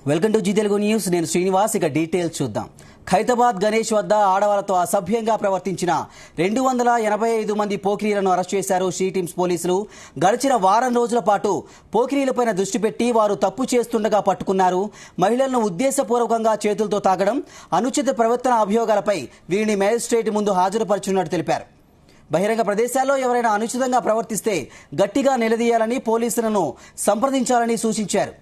Welcome to Zee Telugu news. నేను శ్రీనివాస్. ఇక details చూద్దాం. ఖైరతాబాద్ గణేష్ వద్ద ఆడవాళ్లతో అసభ్యంగా ప్రవర్తించిన 285 మంది పోకిరీలను అరెస్ట్ చేశారు షీ టీమ్స్ పోలీసులు. గడిచిన వారం రోజుల పాటు పోకిరీలపైన దృష్టి పెట్టి వారు తప్పు చేస్తుండగా పట్టుకున్నారు. మహిళలను ఉద్దేశపూర్వకంగా చేతులతో తాగడం, అనుచిత ప్రవర్తన అభియోగాలపై వీరిని మేజిస్ట్రేట్ ముందు హాజరుపరుచున్నట్టు తెలిపారు. బహిరంగ ప్రదేశాల్లో ఎవరైనా అనుచితంగా ప్రవర్తిస్తే గట్టిగా నిలదీయాలని, పోలీసులను సంప్రదించాలని సూచించారు.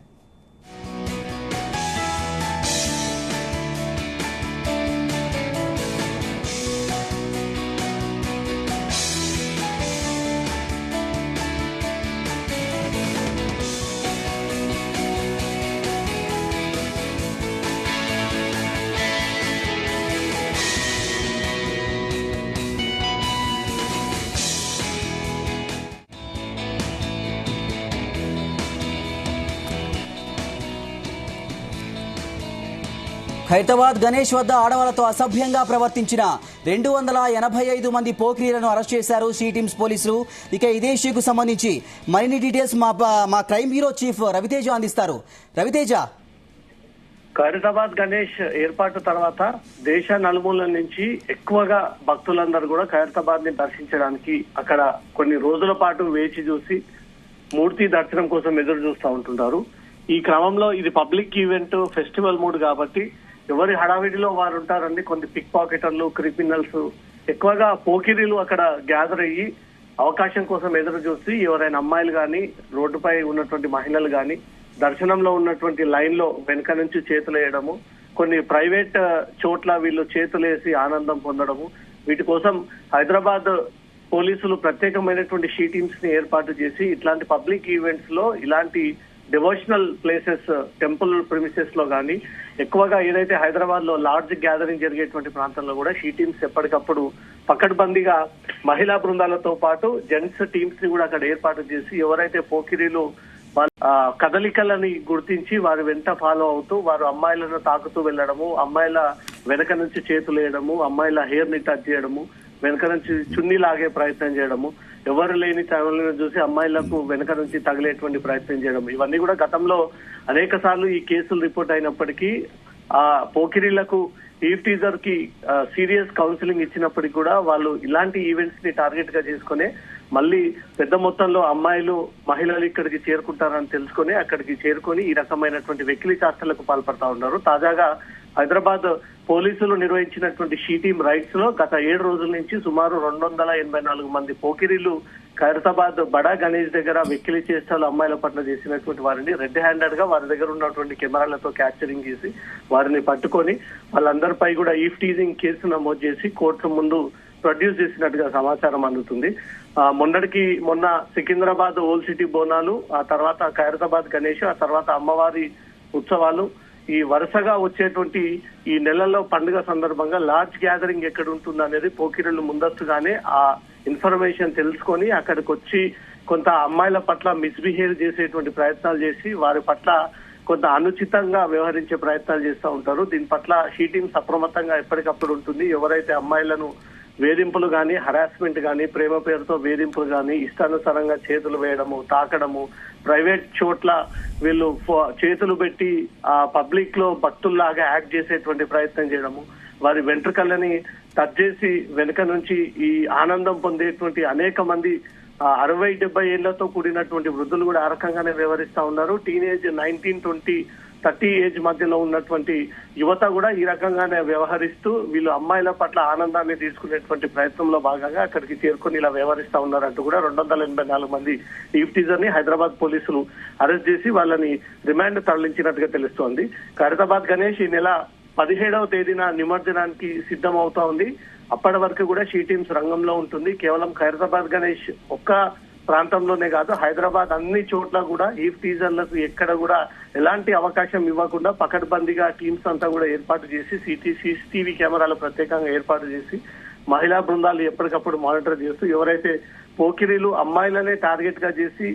ఖైరతాబాద్ గణేష్ వద్ద ఆడవాళ్లతో అసభ్యంగా ప్రవర్తించిన 285 మంది పోకిరీలను అరెస్ట్ చేశారు షీ టీమ్స్ పోలీసులు. ఇక ఇదే ఇష్యూకు సంబంధించి మరిన్ని డీటెయిల్స్ మా క్రైమ్ బ్యూరో చీఫ్ రవితేజ అందిస్తారు. రవితేజ, ఖైరతాబాద్ గణేష్ ఏర్పాటు తర్వాత దేశ నలుమూలల నుంచి ఎక్కువగా భక్తులందరూ కూడా ఖైరతాబాద్ ని దర్శించడానికి అక్కడ కొన్ని రోజుల పాటు వేచి చూసి మూర్తి దర్శనం కోసం ఎదురు చూస్తూ ఉంటుంటారు. ఈ క్రమంలో ఇది పబ్లిక్ ఈవెంట్, ఫెస్టివల్ మూడ్ కాబట్టి ఎవరి హడావిడిలో వారు ఉంటారండి. కొన్ని పిక్ పాకెటర్లు, క్రిమినల్స్, ఎక్కువగా పోకిరీలు అక్కడ గ్యాదర్ అయ్యి అవకాశం కోసం ఎదురు చూసి ఎవరైనా అమ్మాయిలు కానీ, రోడ్డుపై ఉన్నటువంటి మహిళలు కానీ దర్శనంలో ఉన్నటువంటి లైన్ లో వెనక నుంచి చేతులు వేయడము, కొన్ని ప్రైవేట్ చోట్ల వీళ్ళు చేతులేసి ఆనందం పొందడము, వీటి కోసం హైదరాబాద్ పోలీసులు ప్రత్యేకమైనటువంటి షీ టీమ్స్ ని ఏర్పాటు చేసి ఇట్లాంటి పబ్లిక్ ఈవెంట్స్ లో, ఇలాంటి డివోషనల్ ప్లేసెస్, టెంపుల్ ప్రిమిసెస్ లో కానీ, ఎక్కువగా ఏదైతే హైదరాబాద్ లో లార్జ్ గ్యాదరింగ్ జరిగేటువంటి ప్రాంతంలో కూడా షీ టీమ్స్ ఎప్పటికప్పుడు పకడ్బందీగా మహిళా బృందాలతో పాటు జెంట్స్ టీమ్స్ ని కూడా అక్కడ ఏర్పాటు చేసి ఎవరైతే పోకిరీలు కదలికలని గుర్తించి వారి వెంట ఫాలో అవుతూ వారు అమ్మాయిలను తాకుతూ వెళ్లడము, అమ్మాయిల వెనక నుంచి చేతులు వేయడము, అమ్మాయిల హెయిర్ ని టచ్ చేయడము, వెనక నుంచి చున్నీ లాగే ప్రయత్నం చేయడము, ఎవరు లేని టైంలను చూసి అమ్మాయిలకు వెనక నుంచి తగిలేటువంటి ప్రయత్నం చేయడం, ఇవన్నీ కూడా గతంలో అనేక సార్లు ఈ కేసులు రిపోర్ట్ అయినప్పటికీ ఆ పోకిరీలకు ఈవ్ టీజర్ కి సీరియస్ కౌన్సిలింగ్ ఇచ్చినప్పటికీ కూడా వాళ్ళు ఇలాంటి ఈవెంట్స్ ని టార్గెట్ గా చేసుకుని మళ్ళీ పెద్ద మొత్తంలో అమ్మాయిలు, మహిళలు ఇక్కడికి చేరుకుంటారని తెలుసుకొని అక్కడికి చేరుకొని ఈ రకమైనటువంటి వెకిలి చేష్టలకు పాల్పడతా ఉన్నారు. తాజాగా హైదరాబాద్ పోలీసులు నిర్వహించినటువంటి షీ టీమ్ రైడ్స్ లో గత 7 రోజుల నుంచి సుమారు 284 మంది పోకిరీలు ఖైరతాబాద్ బడా గణేష్ దగ్గర వెక్కిలి చేష్టాలు అమ్మాయిల పట్ల చేసినటువంటి వారిని రెడ్ హ్యాండెడ్ గా వారి దగ్గర ఉన్నటువంటి కెమెరాలతో క్యాప్చరింగ్ చేసి వారిని పట్టుకొని వాళ్ళందరిపై కూడా ఈవ్ టీజింగ్ కేసు నమోదు చేసి కోర్టు ముందు ప్రొడ్యూస్ చేసినట్టుగా సమాచారం అందుతుంది. మొన్న సికింద్రాబాద్ ఓల్డ్ సిటీ బోనాలు, ఆ తర్వాత ఖైరతాబాద్ గణేష్, ఆ తర్వాత అమ్మవారి ఉత్సవాలు, ఈ వరుసగా వచ్చేటువంటి ఈ నెలలో పండుగ సందర్భంగా లార్జ్ గ్యాదరింగ్ ఎక్కడ ఉంటుంది అనేది పోకిరీలు ముందస్తుగానే ఆ ఇన్ఫర్మేషన్ తెలుసుకొని అక్కడికి వచ్చి కొంత అమ్మాయిల పట్ల మిస్బిహేవ్ చేసేటువంటి ప్రయత్నాలు చేసి వారి పట్ల కొంత అనుచితంగా వ్యవహరించే ప్రయత్నాలు చేస్తూ ఉంటారు. దీని పట్ల షీ టీమ్స్ అప్రమత్తంగా ఎప్పటికప్పుడు ఉంటుంది. ఎవరైతే అమ్మాయిలను వేధింపులు కానీ, హరాస్మెంట్ కానీ, ప్రేమ పేరుతో వేధింపులు కానీ, ఇష్టానుసారంగా చేతులు వేయడము, తాకడము, ప్రైవేట్ చోట్ల వీళ్ళు చేతులు పెట్టి ఆ పబ్లిక్ లో భక్తుల్లాగా యాక్ట్ చేసేటువంటి ప్రయత్నం చేయడము, వారి వెంట్రుకలని టచ్ చేసి వెనుక నుంచి ఈ ఆనందం పొందేటువంటి అనేక మంది 60-70 ఏళ్లతో కూడినటువంటి వృద్ధులు కూడా ఆ రకంగానే వ్యవహరిస్తా ఉన్నారు. టీనేజ్ 19-20-30 ఏజ్ మధ్యలో ఉన్నటువంటి యువత కూడా ఈ రకంగానే వ్యవహరిస్తూ వీళ్ళు అమ్మాయిల పట్ల ఆనందాన్ని తీసుకునేటువంటి ప్రయత్నంలో భాగంగా అక్కడికి చేరుకొని ఇలా వ్యవహరిస్తా ఉన్నారంటూ కూడా 284 మంది ఈవ్ టీజర్ ని హైదరాబాద్ పోలీసులు అరెస్ట్ చేసి వాళ్ళని రిమాండ్ తరలించినట్టుగా తెలుస్తోంది. ఖైరతాబాద్ గణేష్ ఈ నెల 17వ తేదీన నిమజ్జనానికి సిద్ధం అవుతా ఉంది. అప్పటి వరకు కూడా షీ టీమ్స్ రంగంలో ఉంటుంది. కేవలం ఖైరతాబాద్ గణేష్ ఒక్క ప్రాంతంలోనే కాదు, హైదరాబాద్ అన్ని చోట్ల కూడా ఈవ్ టీజర్లకు ఎక్కడ కూడా ఎలాంటి అవకాశం ఇవ్వకుండా పకడ్బందీగా టీమ్స్ అంతా కూడా ఏర్పాటు చేసి సీసీటీవీ కెమెరాలు ప్రత్యేకంగా ఏర్పాటు చేసి మహిళా బృందాలు ఎప్పటికప్పుడు మానిటర్ చేస్తూ ఎవరైతే పోకిరీలు అమ్మాయిలనే టార్గెట్ గా చేసి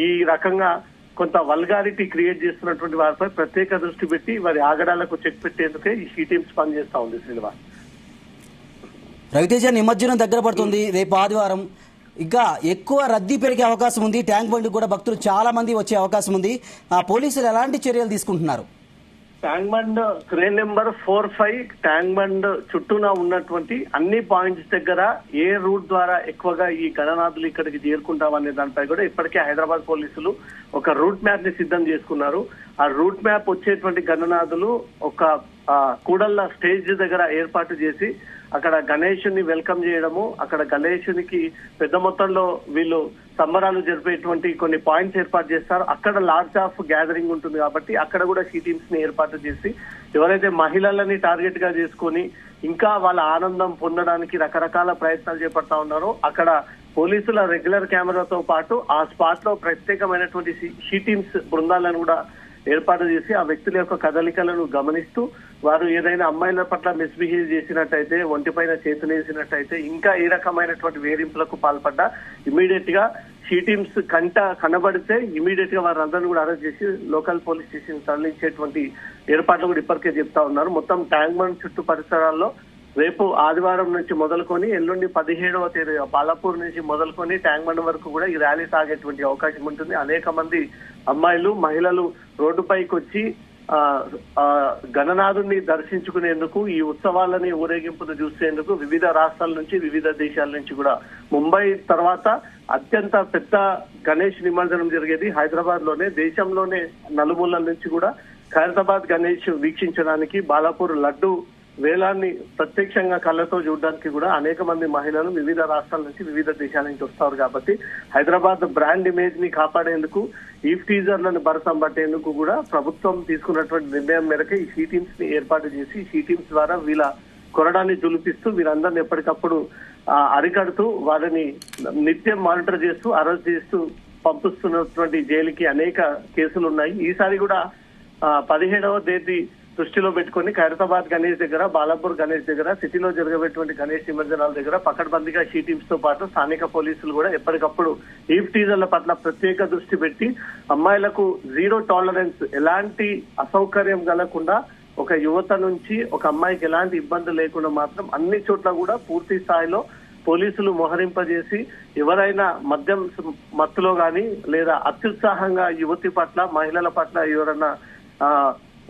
ఈ రకంగా కొంత వల్గారిటీ క్రియేట్ చేస్తున్నటువంటి వారిపై ప్రత్యేక దృష్టి పెట్టి వారి ఆగడాలకు చెక్ పెట్టేందుకే ఈ షీ టీమ్స్ పనిచేస్తా ఉంది. శ్రీనివాస్, రవితేజ, నిమజ్జనం దగ్గర పడుతుంది. రేపు ఆదివారం ఇంకా ఎక్కువ రద్దీ పెరిగే అవకాశం ఉంది. ట్యాంక్ బండ్ కూడా భక్తులు చాలా మంది వచ్చే అవకాశం ఉంది. పోలీసులు ఎలాంటి చర్యలు తీసుకుంటున్నారు? ట్యాంక్ బండ్ క్రేన్ నెంబర్ 45 ట్యాంక్ బండ్ చుట్టూనా ఉన్నటువంటి అన్ని పాయింట్స్ దగ్గర ఏ రూట్ ద్వారా ఎక్కువగా ఈ గణనాథులు ఇక్కడికి చేరుకుంటామనే దానిపై కూడా ఇప్పటికే హైదరాబాద్ పోలీసులు ఒక రూట్ మ్యాప్ ని సిద్ధం చేసుకున్నారు. ఆ రూట్ మ్యాప్ వచ్చేటువంటి గణనాథులు ఒక కూడళ్ళ స్టేజ్ దగ్గర ఏర్పాటు చేసి అక్కడ గణేషుని వెల్కమ్ చేయడము, అక్కడ గణేషునికి పెద్ద మొత్తంలో వీళ్ళు సంబరాలు జరిపేటువంటి కొన్ని పాయింట్స్ ఏర్పాటు చేస్తారు. అక్కడ లార్జ్ ఆఫ్ గ్యాదరింగ్ ఉంటుంది కాబట్టి అక్కడ కూడా షీ టీమ్స్ ని ఏర్పాటు చేసి ఎవరైతే మహిళలని టార్గెట్ గా చేసుకొని ఇంకా వాళ్ళ ఆనందం పొందడానికి రకరకాల ప్రయత్నాలు చేపడతా ఉన్నారో అక్కడ పోలీసుల రెగ్యులర్ కెమెరాతో పాటు ఆ స్పాట్ లో ప్రత్యేకమైనటువంటి షీ టీమ్స్ బృందాలను కూడా ఏర్పాటు చేసి ఆ వ్యక్తుల యొక్క కదలికలను గమనిస్తూ వారు ఏదైనా అమ్మాయిల పట్ల మిస్బిహేవ్ చేసినట్టయితే, ఒంటిపైన చేతులు వేసినట్టయితే, ఇంకా ఏ రకమైనటువంటి వేధింపులకు పాల్పడ్డా ఇమీడియట్ గా షీ టీమ్స్ కనబడితే ఇమీడియట్ గా వారందరినీ కూడా అరెస్ట్ చేసి లోకల్ పోలీస్ స్టేషన్ తరలించేటువంటి ఏర్పాట్లు కూడా ఇప్పటికే చెప్తా ఉన్నారు. మొత్తం ట్యాంక్ బండ్ చుట్టూ పరిసరాల్లో రేపు ఆదివారం నుంచి మొదలుకొని ఎల్లుండి 17వ తేదీ బాలాపూర్ నుంచి మొదలుకొని ట్యాంక్ బండ్ వరకు కూడా ఈ ర్యాలీ సాగేటువంటి అవకాశం ఉంటుంది. అనేక మంది అమ్మాయిలు, మహిళలు రోడ్డుపైకి వచ్చి గణనాథుని దర్శించుకునేందుకు, ఈ ఉత్సవాలని ఊరేగింపును చూసేందుకు వివిధ రాష్ట్రాల నుంచి, వివిధ దేశాల నుంచి కూడా ముంబై తర్వాత అత్యంత పెద్ద గణేష్ నిమజ్జనం జరిగేది హైదరాబాద్ లోనే. దేశంలోనే నలుమూలల నుంచి కూడా ఖైరతాబాద్ గణేష్ వీక్షించడానికి, బాలాపూర్ లడ్డు వేలాన్ని ప్రత్యక్షంగా కళ్ళతో చూడడానికి కూడా అనేక మంది మహిళలు వివిధ రాష్ట్రాల నుంచి, వివిధ దేశాల నుంచి వస్తారు. కాబట్టి హైదరాబాద్ బ్రాండ్ ఇమేజ్ ని కాపాడేందుకు, ఈ టీజర్లను భరతం పట్టేందుకు కూడా ప్రభుత్వం తీసుకున్నటువంటి నిర్ణయం మేరకు ఈ షీ టీమ్స్ ని ఏర్పాటు చేసి షీ టీమ్స్ ద్వారా వీళ్ళ కొరడాన్ని దులిపిస్తూ వీరందరిని ఎప్పటికప్పుడు అరికడుతూ వారిని నిత్యం మానిటర్ చేస్తూ అరెస్ట్ చేస్తూ పంపిస్తున్నటువంటి జైలుకి అనేక కేసులు ఉన్నాయి. ఈసారి కూడా 17వ తేదీ దృష్టిలో పెట్టుకుని ఖైరతాబాద్ గణేష్ దగ్గర, బాలాపూర్ గణేష్ దగ్గర, సిటీలో జరగబెట్టినటువంటి గణేష్ నిమజ్జనాల దగ్గర పకడ్బందీగా షీ టీమ్స్ తో పాటు స్థానిక పోలీసులు కూడా ఎప్పటికప్పుడు ఈ టీజర్ల పట్ల ప్రత్యేక దృష్టి పెట్టి అమ్మాయిలకు జీరో టాలరెన్స్, ఎలాంటి అసౌకర్యం కలగకుండా, ఒక యువత నుంచి ఒక అమ్మాయికి ఎలాంటి ఇబ్బంది లేకుండా మాత్రం అన్ని చోట్ల కూడా పూర్తి స్థాయిలో పోలీసులు మోహరింపజేసి ఎవరైనా మద్యం మత్తులో గాని లేదా అత్యుత్సాహంగా యువతి పట్ల, మహిళల పట్ల ఎవరైనా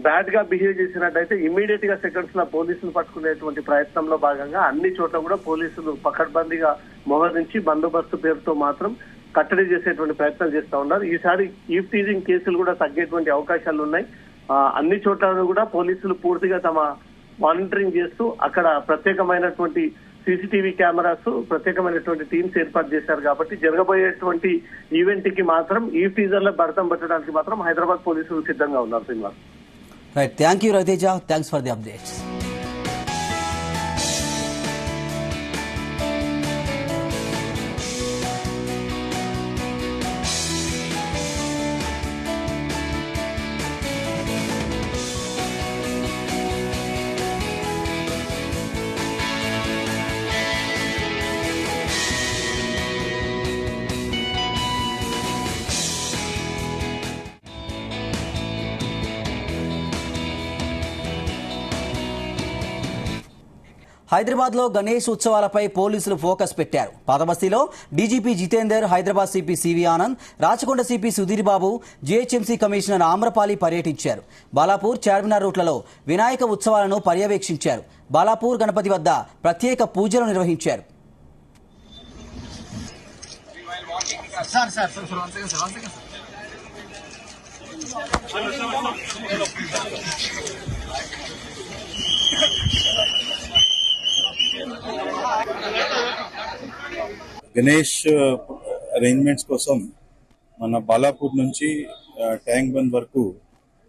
బ్యాడ్ గా బిహేవ్ చేసినట్టయితే ఇమీడియట్ గా సెకండ్స్ లో పోలీసులు పట్టుకునేటువంటి ప్రయత్నంలో భాగంగా అన్ని చోట్ల కూడా పోలీసులు పకడ్బందీగా మోహరించి బందోబస్తు పేరుతో మాత్రం కట్టడి చేసేటువంటి ప్రయత్నాలు చేస్తా ఉన్నారు. ఈసారి ఈవ్ టీజింగ్ కేసులు కూడా తగ్గేటువంటి అవకాశాలు ఉన్నాయి. అన్ని చోట్ల కూడా పోలీసులు పూర్తిగా తమ మానిటరింగ్ చేస్తూ అక్కడ ప్రత్యేకమైనటువంటి సీసీటీవీ కెమెరాస్, ప్రత్యేకమైనటువంటి టీమ్స్ ఏర్పాటు చేశారు. కాబట్టి జరగబోయేటువంటి ఈవెంట్ కి మాత్రం ఈ టీజర్ల భరతం పట్టడానికి మాత్రం హైదరాబాద్ పోలీసులు సిద్ధంగా ఉన్నారు. Srinivas, right, thank you Raviteja, thanks for the updates. Hyderabad లో గణేష్ ఉత్సవాలపై పోలీసులు ఫోకస్ పెట్టారు. పాతబస్తీలో DGP Jitender, Hyderabad CP CV Anand, Rachakonda CP Sudheer Babu, GHMC commissioner Amrapali పర్యటించారు. బాలాపూర్, చార్మినార్ రూట్లలో వినాయక ఉత్సవాలను పర్యవేక్షించారు. బాలాపూర్ గణపతి వద్ద ప్రత్యేక పూజలు నిర్వహించారు. గణేష్ అరేంజ్మెంట్స్ కోసం మన బాలాపూర్ నుంచి ట్యాంక్ బండ్ వరకు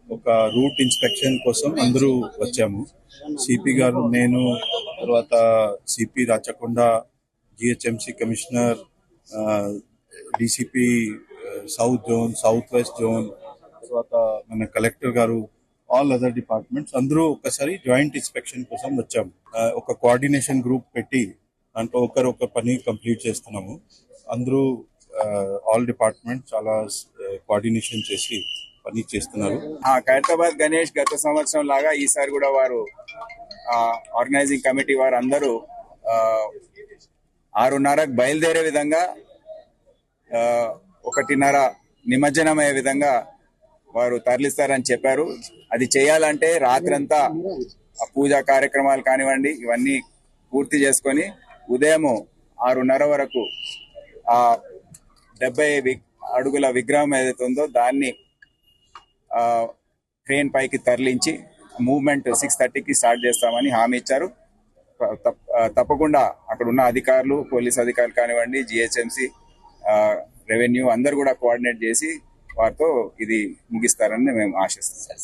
ఒక రూట్ ఇన్స్పెక్షన్ కోసం అందరూ వచ్చాము. సిపి గారు, నేను, తర్వాత CP Rachakonda, GHMC commissioner, DCP south zone, south west zone, తర్వాత మన కలెక్టర్ గారు, ఆల్ అదర్ డిపార్ట్మెంట్స్ అందరూ ఒకసారి జాయింట్ ఇన్స్పెక్షన్ కోసం వచ్చాము. ఒక కోఆర్డినేషన్ గ్రూప్ పెట్టి దాంట్లో ఒకరు పని కంప్లీట్ చేస్తున్నాము. అందరూ ఆల్ డిపార్ట్మెంట్ చాలా కోఆర్డినేషన్ చేసి పని చేస్తున్నారు. ఖైరతాబాద్ గణేష్ గత సంవత్సరం లాగా ఈసారి కూడా వారు ఆర్గనైజింగ్ కమిటీ వారు అందరూ 6:30కు బయలుదేరే విధంగా 1:30 నిమజ్జనం అయ్యే విధంగా వారు తరలిస్తారని చెప్పారు. అది చేయాలంటే రాత్రంతా ఆ పూజా కార్యక్రమాలు కానివ్వండి ఇవన్నీ పూర్తి చేసుకొని ఉదయం 6:30 వరకు ఆ 70 అడుగుల విగ్రహం ఏదైతే ఉందో దాన్ని ట్రైన్ పైకి తరలించి మూవ్మెంట్ 6:30కి స్టార్ట్ చేస్తామని హామీ ఇచ్చారు. తప్పకుండా అక్కడ ఉన్న అధికారులు, పోలీస్ అధికారులు కానివ్వండి, జిహెచ్ఎంసి, రెవెన్యూ అందరు కూడా కోఆర్డినేట్ చేసి వారితో ఇది ముగిస్తారని మేము ఆశిస్తున్నాం.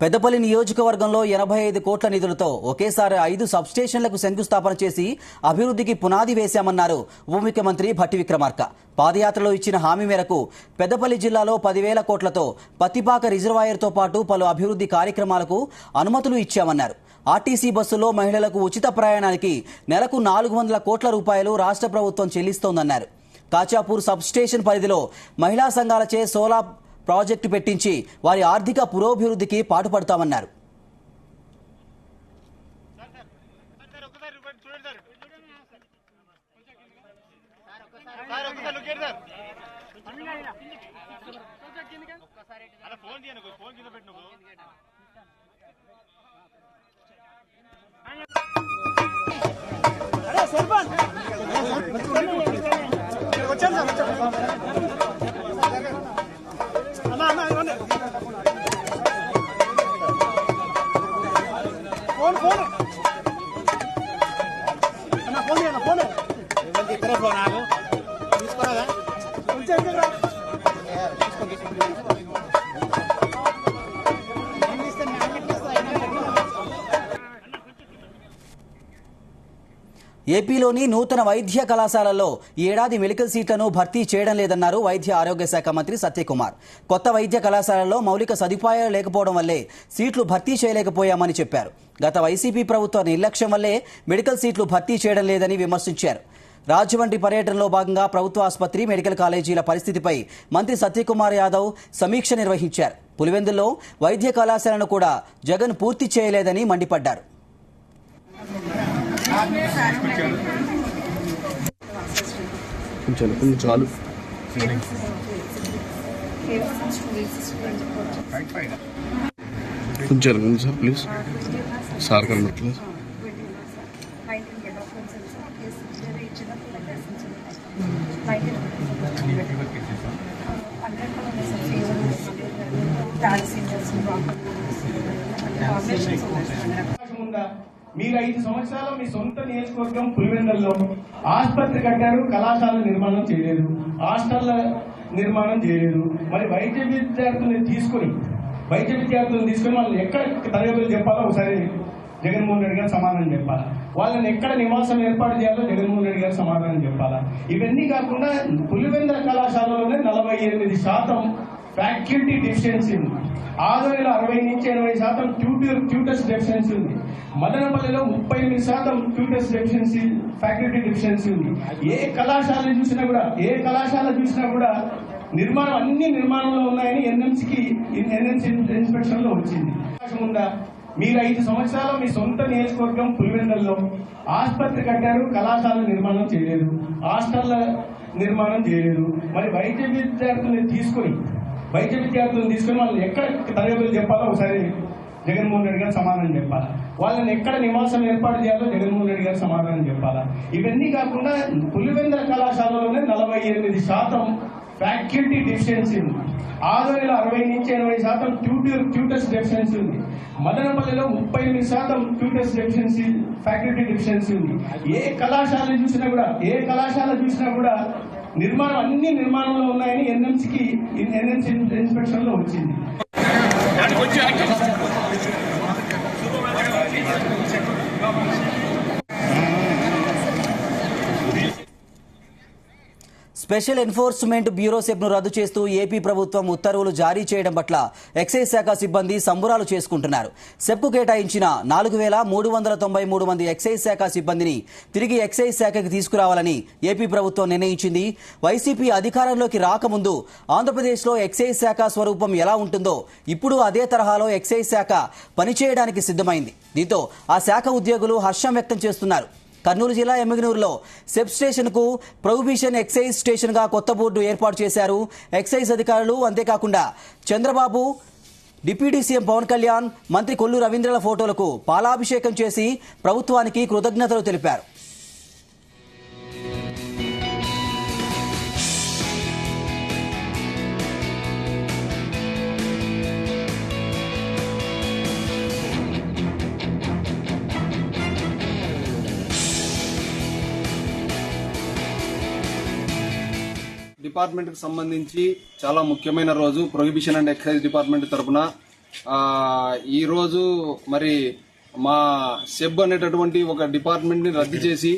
పెద్దపల్లి నియోజకవర్గంలో 85 కోట్ల నిధులతో ఒకేసారి 5 సబ్స్టేషన్లకు శంకుస్థాపన చేసి అభివృద్ధికి పునాది వేశామన్నారు ఉప ముఖ్యమంత్రి భట్టి విక్రమార్క. పాదయాత్రలో ఇచ్చిన హామీ మేరకు పెద్దపల్లి జిల్లాలో 10,000 కోట్లతో పత్తిపాక రిజర్వాయర్తో పాటు పలు అభివృద్ధి కార్యక్రమాలకు అనుమతులు ఇచ్చామన్నారు. ఆర్టీసీ బస్సులో మహిళలకు ఉచిత ప్రయాణానికి నెలకు 400 కోట్ల రూపాయలు రాష్ట్ర ప్రభుత్వం చెల్లిస్తోందన్నారు. కాచాపూర్ సబ్స్టేషన్ పరిధిలో మహిళా సంఘాలచే సోలార్ ప్రాజెక్టు పెట్టించి వారి ఆర్థిక పురోభివృద్ధికి పాటుపడతామన్నారు. ఏపీలోని నూతన వైద్య కళాశాలల్లో ఈ ఏడాది మెడికల్ సీట్లను భర్తీ చేయడం లేదన్నారు వైద్య ఆరోగ్య శాఖ మంత్రి సత్యకుమార్. కొత్త వైద్య కళాశాలల్లో మౌలిక సదుపాయాలు లేకపోవడం వల్లే సీట్లు భర్తీ చేయలేకపోయామని చెప్పారు. గత వైసీపీ ప్రభుత్వ నిర్లక్ష్యం వల్లే మెడికల్ సీట్లు భర్తీ చేయడం లేదని విమర్శించారు. రాజమండ్రి పర్యటనలో భాగంగా ప్రభుత్వ ఆసుపత్రి, మెడికల్ కాలేజీల పరిస్థితిపై మంత్రి సత్యకుమార్ యాదవ్ సమీక్ష నిర్వహించారు. పులివెందుల్లో వైద్య కళాశాలను కూడా జగన్ పూర్తి చేయలేదని మండిపడ్డారు. చాలు కొంచెం సార్ ప్లీజ్ సార్ కనబట్లేదు. మీరు 5 సంవత్సరాలు మీ సొంత నియోజకవర్గం పులివెందుల్లో ఆసుపత్రి కట్టారు, కళాశాల నిర్మాణం చేయలేదు, హాస్టళ్ల నిర్మాణం చేయలేదు. మరి వైద్య విద్యార్థులను తీసుకుని వాళ్ళని ఎక్కడ తరగతులు చెప్పాలో ఒకసారి జగన్మోహన్ రెడ్డి గారు సమాధానం చెప్పాలా. వాళ్ళని ఎక్కడ నివాసం ఏర్పాటు చేయాలో జగన్మోహన్ రెడ్డి గారు సమాధానం చెప్పాలా. ఇవన్నీ కాకుండా పులివెందుల కళాశాలలోనే 48% ఫ్యాకల్టీ డెఫిషియన్సీ ఉంది. ఆదోనిలో 60 నుంచి 80% ట్యూటర్స్ డెఫిషియన్సీ ఉంది. మదనపల్లిలో 38% ట్యూటర్స్ డెఫిషియన్సీ, ఫ్యాకల్టీ డెఫిషియన్సీ ఉంది. ఏ కళాశాల చూసినా కూడా నిర్మాణం అన్ని నిర్మాణంలో ఉన్నాయని ఎన్ఎంసీ ఇన్స్పెక్షన్ లో వచ్చింది. ఉందా? మీరు 5 సంవత్సరాలు మీ సొంత నియోజకవర్గం పులివెందుల్లో ఆసుపత్రి కట్టారు, కళాశాల నిర్మాణం చేయలేదు, హాస్టళ్ల నిర్మాణం చేయలేదు. మరి వైద్య విద్యార్థులను తీసుకుని వాళ్ళని ఎక్కడ తరగతులు చెప్పాలో ఒకసారి జగన్మోహన్ రెడ్డి గారు సమాధానం చెప్పాలా. వాళ్ళని ఎక్కడ నివాసం ఏర్పాటు చేయాలో జగన్మోహన్ రెడ్డి గారు సమాధానం చెప్పాలా. ఇవన్నీ కాకుండా పులివెందుల కళాశాలలోనే 48% ఫ్యాకల్టీ డెఫిషియన్సీ ఉంది. ఆదోనిలో 60 నుంచి 80% ట్యూటర్స్ డెఫిషియన్సీ ఉంది. మదనపల్లిలో 38% ట్యూటర్స్ డెఫిషియన్సీ, ఫ్యాకల్టీ డెఫిషియన్సీ ఉంది. ఏ కళాశాల చూసినా కూడా నిర్మాణం అన్ని నిర్మాణంలో ఉన్నాయని ఎన్ఎంసీ ఇన్స్పెక్షన్ లో వచ్చింది. స్పెషల్ ఎన్ఫోర్స్మెంట్ బ్యూరో సెబ్ను రద్దు చేస్తూ ఏపీ ప్రభుత్వం ఉత్తర్వులు జారీ చేయడం పట్ల ఎక్సైజ్ శాఖ సిబ్బంది సంబురాలు చేసుకుంటున్నారు. సెబ్కు కేటాయించిన 4,393 మంది ఎక్సైజ్ శాఖ సిబ్బందిని తిరిగి ఎక్సైజ్ శాఖకి తీసుకురావాలని ఏపీ ప్రభుత్వం నిర్ణయించింది. వైసీపీ అధికారంలోకి రాకముందు ఆంధ్రప్రదేశ్లో ఎక్సైజ్ శాఖ స్వరూపం ఎలా ఉంటుందో ఇప్పుడు అదే తరహాలో ఎక్సైజ్ శాఖ పనిచేయడానికి సిద్ధమైంది. దీంతో ఆ శాఖ ఉద్యోగులు హర్షం వ్యక్తం చేస్తున్నారు. కర్నూలు జిల్లా ఎమ్మిగనూరులో సెబ్ స్టేషన్కు ప్రొహిబిషన్ ఎక్సైజ్ స్టేషన్గా కొత్త బోర్డు ఏర్పాటు చేశారు ఎక్సైజ్ అధికారులు. అంతేకాకుండా చంద్రబాబు, డిప్యూటీ సీఎం పవన్ కళ్యాణ్, మంత్రి కొల్లు రవీంద్రల ఫోటోలకు పాలాభిషేకం చేసి ప్రభుత్వానికి కృతజ్ఞతలు తెలిపారు. డిపార్ట్మెంట్ కి సంబంధించి చాలా ముఖ్యమైన రోజు. ప్రొహిబిషన్ అండ్ ఎక్సైజ్ డిపార్ట్మెంట్ తరఫున ఈ రోజు మరి మా సెబ్ అనేటటువంటి ఒక డిపార్ట్మెంట్ ని రద్దు చేసి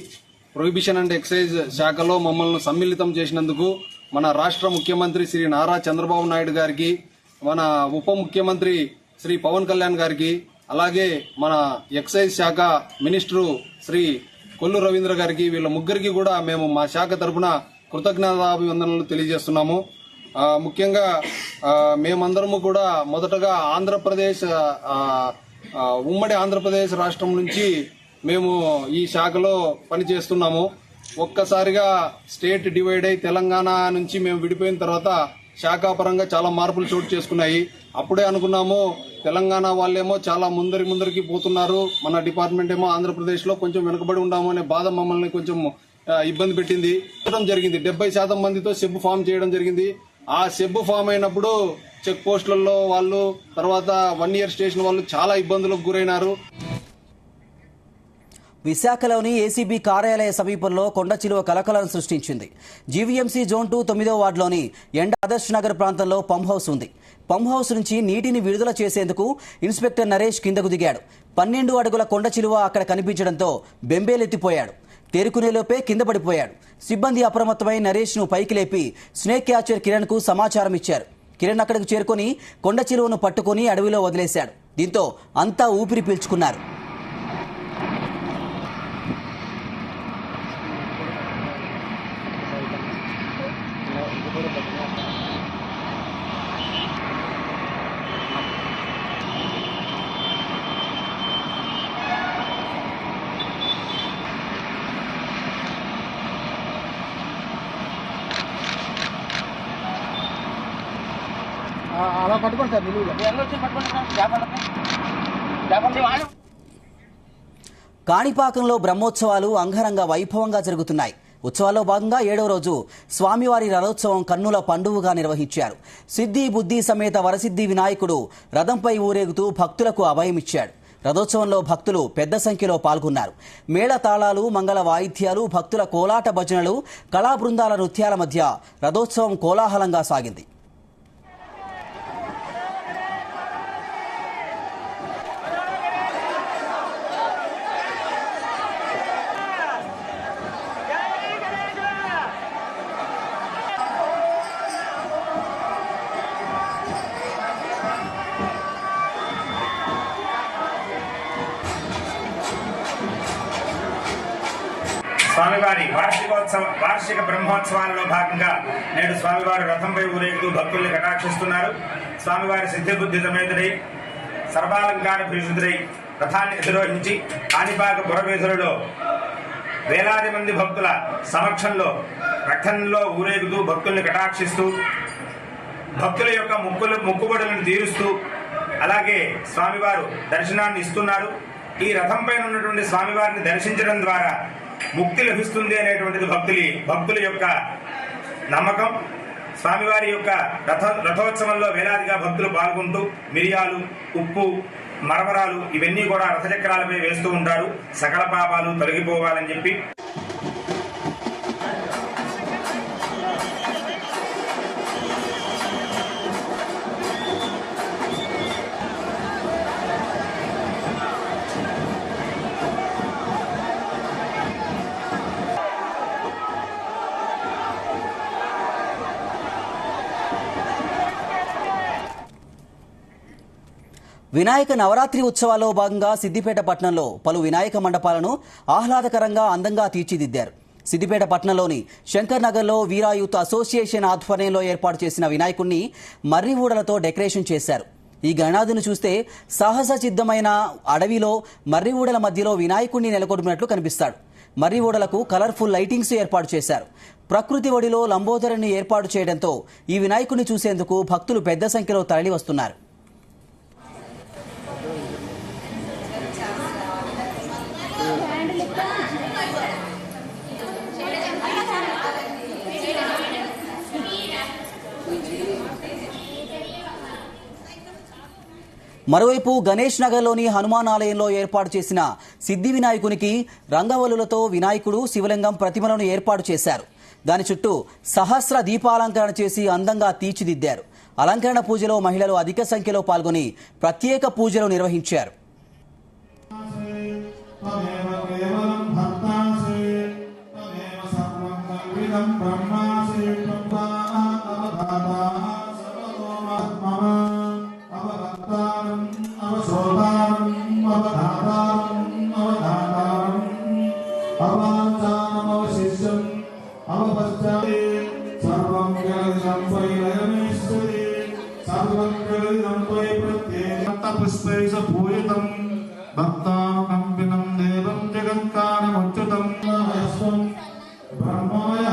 ప్రొహిబిషన్ అండ్ ఎక్సైజ్ శాఖలో మమ్మల్ని సమ్మిళితం చేసినందుకు మన రాష్ట్ర ముఖ్యమంత్రి శ్రీ నారా చంద్రబాబు నాయుడు గారికి, మన ఉప ముఖ్యమంత్రి శ్రీ పవన్ కళ్యాణ్ గారికి, అలాగే మన ఎక్సైజ్ శాఖ మినిస్టరు శ్రీ కొల్లు రవీంద్ర గారికి, వీళ్ళ ముగ్గురికి కూడా మేము మా శాఖ తరఫున కృతజ్ఞతాభివందనలు తెలియజేస్తున్నాము. ముఖ్యంగా మేమందరము కూడా మొదటగా ఆంధ్రప్రదేశ్ ఉమ్మడి ఆంధ్రప్రదేశ్ రాష్ట్రం నుంచి మేము ఈ శాఖలో పనిచేస్తున్నాము. ఒక్కసారిగా స్టేట్ డివైడ్ అయి తెలంగాణ నుంచి మేము విడిపోయిన తర్వాత శాఖాపరంగా చాలా మార్పులు చోటు చేసుకున్నాయి. అప్పుడే అనుకున్నాము తెలంగాణ వాళ్ళేమో చాలా ముందరికి పోతున్నారు, మన డిపార్ట్మెంట్ ఏమో ఆంధ్రప్రదేశ్ లో కొంచెం వెనుకబడి ఉన్నాము అనే బాధ మమ్మల్ని కొంచెం ఇబ్బంది పెట్టింది. 70% మందితో సెబ్ ఫామ్ చేయడం జరిగింది. ఆ సెబ్ ఫామ్ అయినప్పుడు చెక్ పోస్టులలో వాళ్ళు, తర్వాత 1 year స్టేషన్ వాళ్ళు చాలా ఇబ్బందులకు గురైనారు. విశాఖలోని ఏసీబీ కార్యాలయ సమీపంలో కొండ చిలువ కలకలం సృష్టించింది. జీవీఎంసీ జోన్ 2 9వ వార్డులోని ఎండ ఆదర్శ్ నగర్ ప్రాంతంలో పంప్ హౌస్ ఉంది. పంప్ హౌస్ నుంచి నీటిని విడుదల చేసేందుకు ఇన్స్పెక్టర్ నరేష్ కిందకు దిగాడు. 12 అడుగుల కొండ చిలువ అక్కడ కనిపించడంతో బెంబేలెత్తిపోయాడు. తేరుకునేలోపే కింద పడిపోయాడు. సిబ్బంది అప్రమత్తమై నరేష్ ను పైకి లేపి స్నేక్ క్యాచర్ కిరణ్ కు సమాచారం ఇచ్చారు. కిరణ్ అక్కడికి చేరుకుని కొండ చిలువను పట్టుకుని అడవిలో వదిలేశాడు. దీంతో అంతా ఊపిరి పీల్చుకున్నారు. అలా పట్టుకోండి సార్, కాణిపాకంలో బ్రహ్మోత్సవాలు అంగరంగ వైభవంగా జరుగుతున్నాయి. ఉత్సవాల్లో భాగంగా 7వ రోజు స్వామివారి రథోత్సవం కన్నుల పండుగగా నిర్వహించారు. సిద్ధి బుద్ధి సమేత వరసిద్ధి వినాయకుడు రథంపై ఊరేగుతూ భక్తులకు అభయమిచ్చాడు. రథోత్సవంలో భక్తులు పెద్ద సంఖ్యలో పాల్గొన్నారు. మేళ తాళాలు, మంగళ వాయిద్యాలు, భక్తుల కోలాట భజనలు, కళా బృందాల నృత్యాల మధ్య రథోత్సవం కోలాహలంగా సాగింది. స్వామివారి వార్షిక బ్రహ్మోత్సవాలలో భాగంగా నేడు స్వామివారి రథంపై ఊరేగుతూ భక్తుల్ని కటాక్షిస్తున్నారు. స్వామివారి సిద్ధిబుద్ధి సమేతుడై సర్వాలంకార భూషితుడై రథాన్ని అధిరోహించి కాణిపాక పురవీధులలో వేలాది మంది భక్తుల సమక్షంలో రథంలో ఊరేగుతూ భక్తుల్ని కటాక్షిస్తూ భక్తుల యొక్క మొక్కుబడులను తీరుస్తూ అలాగే స్వామివారు దర్శనాన్ని ఇస్తున్నారు. ఈ రథంపైన ఉన్నటువంటి స్వామివారిని దర్శించడం ద్వారా ముక్తి లభిస్తుంది అనేటువంటిది భక్తుల యొక్క నమ్మకం. స్వామివారి యొక్క రథోత్సవంలో వేలాదిగా భక్తులు పాల్గొంటూ మిరియాలు, ఉప్పు, మరమరాలు ఇవన్నీ కూడా రథచక్రాలపై వేస్తూ ఉంటారు. సకల పాపాలు తొలగిపోవాలని చెప్పి. వినాయక నవరాత్రి ఉత్సవాల్లో భాగంగా సిద్దిపేట పట్టణంలో పలు వినాయక మండపాలను ఆహ్లాదకరంగా అందంగా తీర్చిదిద్దారు. సిద్దిపేట పట్టణంలోని శంకర్ నగర్లో వీరా యూత్ అసోసియేషన్ ఆధ్వర్యంలో ఏర్పాటు చేసిన వినాయకుడిని మర్రి ఊడలతో డెకరేషన్ చేశారు. ఈ గణనాథుని చూస్తే సాహస సిద్ధమైన అడవిలో మర్రి ఊడల మధ్యలో వినాయకుడిని నెలకొల్పినట్లు కనిపిస్తాడు. మర్రి ఊడలకు కలర్ఫుల్ లైటింగ్స్ ఏర్పాటు చేశారు. ప్రకృతి ఒడిలో లంబోదరుని ఏర్పాటు చేయడంతో ఈ వినాయకుడిని చూసేందుకు భక్తులు పెద్ద సంఖ్యలో తరలి వస్తున్నారు. మరోవైపు గణేష్ నగర్లోని హనుమాన్ ఆలయంలో ఏర్పాటు చేసిన సిద్ధి వినాయకునికి రంగవల్లులతో వినాయకుడు శివలింగం ప్రతిమలను ఏర్పాటు చేశారు. దాని చుట్టూ సహస్ర దీపాలంకరణ చేసి అందంగా తీర్చిదిద్దారు. అలంకరణ పూజలో మహిళలు అధిక సంఖ్యలో పాల్గొని ప్రత్యేక పూజలు నిర్వహించారు. పూజితం భక్తానుకంపితం దేవం జగత్కారముచ్యుతం బ్రహ్మాయ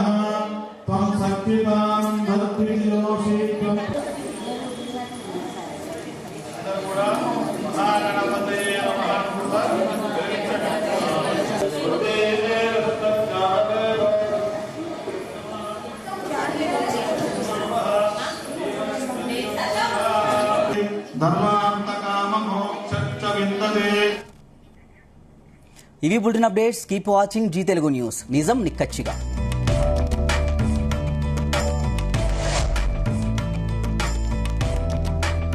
త్వం సత్యవాన్ భక్తియోషితం. ఇవి bulletin updates. Keep watching Zee Telugu news. నిజం నిక్కచ్చిగా.